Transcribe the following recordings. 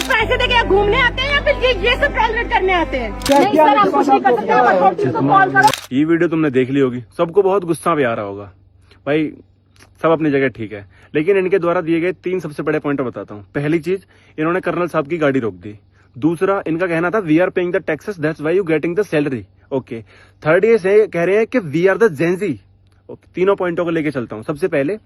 पैसे देके यहाँ घूमने आते हैं या फिर ये सब टॉलरेट करने आते हैं? नहीं सर, हम कुछ नहीं कर सकते। अथॉरिटी को कॉल करो। ये वीडियो तुमने देख ली होगी, सबको बहुत गुस्सा भी आ रहा होगा। भाई सब अपनी जगह ठीक है, लेकिन इनके द्वारा दिए गए 3 सबसे बड़े पॉइंट बताता हूँ। पहली चीज, इन्होंने कर्नल साहब की गाड़ी रोक दी। दूसरा, इनका कहना था we are paying the taxes, that's why you getting the salary. Okay. Third, ये से कह रहे हैं कि वी आर द जेंजी। तीनों पॉइंटों को लेके चलता हूँ। सबसे पहले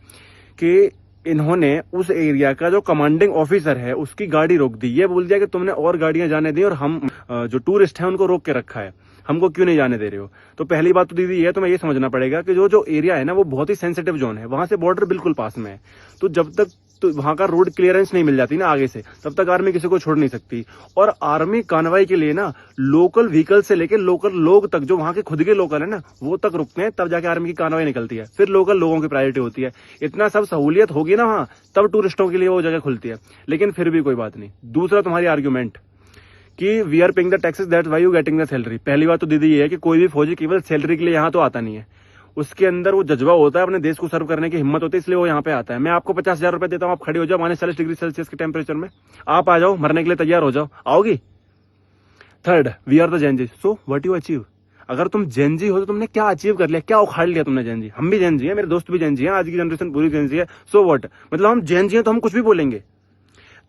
कि इन्होंने उस एरिया का जो कमांडिंग ऑफिसर है उसकी गाड़ी रोक दी। ये बोल दिया कि तुमने और गाड़ियां जाने दी और हम जो टूरिस्ट हैं उनको रोक के रखा है, हमको क्यों नहीं जाने दे रहे हो। तो पहली बात तो दीदी ये है, तुम्हें ये समझना पड़ेगा कि जो एरिया है ना वो बहुत ही सेंसिटिव जोन है, वहां से बॉर्डर बिल्कुल पास में है। तो जब तक तो वहां का रोड क्लियरेंस नहीं मिल जाती ना आगे से, तब तक आर्मी किसी को छोड़ नहीं सकती। और आर्मी कार्रवाई के लिए ना लोकल व्हीकल से लेकर लोकल लोग तक, जो वहां के खुद के लोकल है ना, वो तक रुकते हैं, तब जाके आर्मी की कार्रवाई निकलती है। फिर लोकल लोगों की प्रायोरिटी होती है। इतना सब सहूलियत होगी ना वहां, तब टूरिस्टों के लिए वो जगह खुलती है। लेकिन फिर भी कोई बात नहीं। दूसरा, तुम्हारी आर्ग्यूमेंट कि we are paying the taxes, that's why you getting the salary. पहली बात तो दीदी ये है कि कोई भी फौजी केवल सैलरी के लिए यहाँ तो आता नहीं है। उसके अंदर वो जज्बा होता है, अपने देश को सर्व करने की हिम्मत होती है, इसलिए वो यहाँ पे आता है। मैं आपको 50,000 रुपए देता हूँ, आप खड़े हो जाओ -40 डिग्री सेल्सियस के टेम्परेचर में, आप आ जाओ, मरने के लिए तैयार हो जाओ, आओगी। Third, we are the Gen Z, so what you achieve. अगर तुम जेंजी हो तो तुमने क्या अचीव कर लिया, क्या उखाड़ लिया तुमने जेंजी। हम भी जेंजी है, मेरे दोस्त भी जेंजी है, आज की जनरेशन पूरी जेंजी है। सो व्हाट, मतलब हम जेंजी है तो हम कुछ भी बोलेंगे।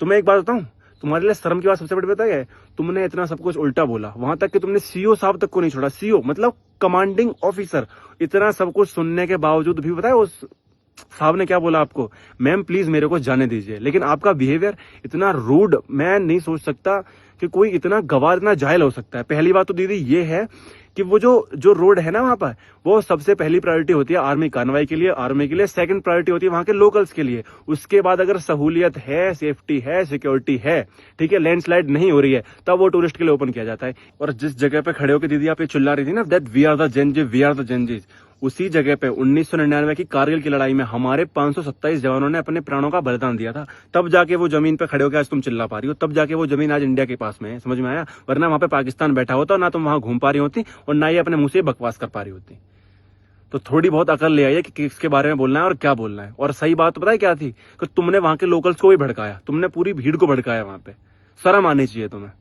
तुम्हें एक बात बताऊं, तुम्हारे लिए शर्म की बात सबसे बड़ी पता है, तुमने इतना सब कुछ उल्टा बोला, वहां तक कि तुमने सीओ साहब तक को नहीं छोड़ा। सीओ मतलब कमांडिंग ऑफिसर। इतना सब कुछ सुनने के बावजूद भी पता है उस साहब ने क्या बोला आपको, मैम प्लीज मेरे को जाने दीजिए। लेकिन आपका बिहेवियर इतना रूड, मैं नहीं सोच सकता कि कोई इतना गवार, इतना जाहिल हो सकता है। पहली बात तो दीदी ये है कि वो जो रोड है ना वहां पर, वो सबसे पहली प्रायोरिटी होती है आर्मी कार्रवाई के लिए, आर्मी के लिए। सेकंड प्रायोरिटी होती है वहां के लोकल्स के लिए। उसके बाद अगर सहूलियत है, सेफ्टी है, सिक्योरिटी है, ठीक है, लैंडस्लाइड नहीं हो रही है, तब वो टूरिस्ट के लिए ओपन किया जाता है। और जिस जगह पे खड़े होकर दीदी आप ये चिल्ला रही थी ना, that we are the Gen Z, we are the Gen Zs, उसी जगह पे 1999 की कारगिल की लड़ाई में हमारे 527 जवानों ने अपने प्राणों का बलिदान दिया था। तब जाके वो जमीन पे खड़े होकर आज तुम चिल्ला पा रही हो, तब जाके वो जमीन आज इंडिया के पास में है। समझ में आया? वरना वहां पे पाकिस्तान बैठा होता, ना तुम वहां घूम पा रही होती और ना ही अपने मुंह से बकवास कर पा रही होती। तो थोड़ी बहुत अकल ले आइए कि किसके बारे में बोलना है और क्या बोलना है। और सही बात पता है क्या थी, कि तुमने वहां के लोकल्स को भी भड़काया, तुमने पूरी भीड़ को भड़काया वहां पे। शर्म आनी चाहिए तुम्हें।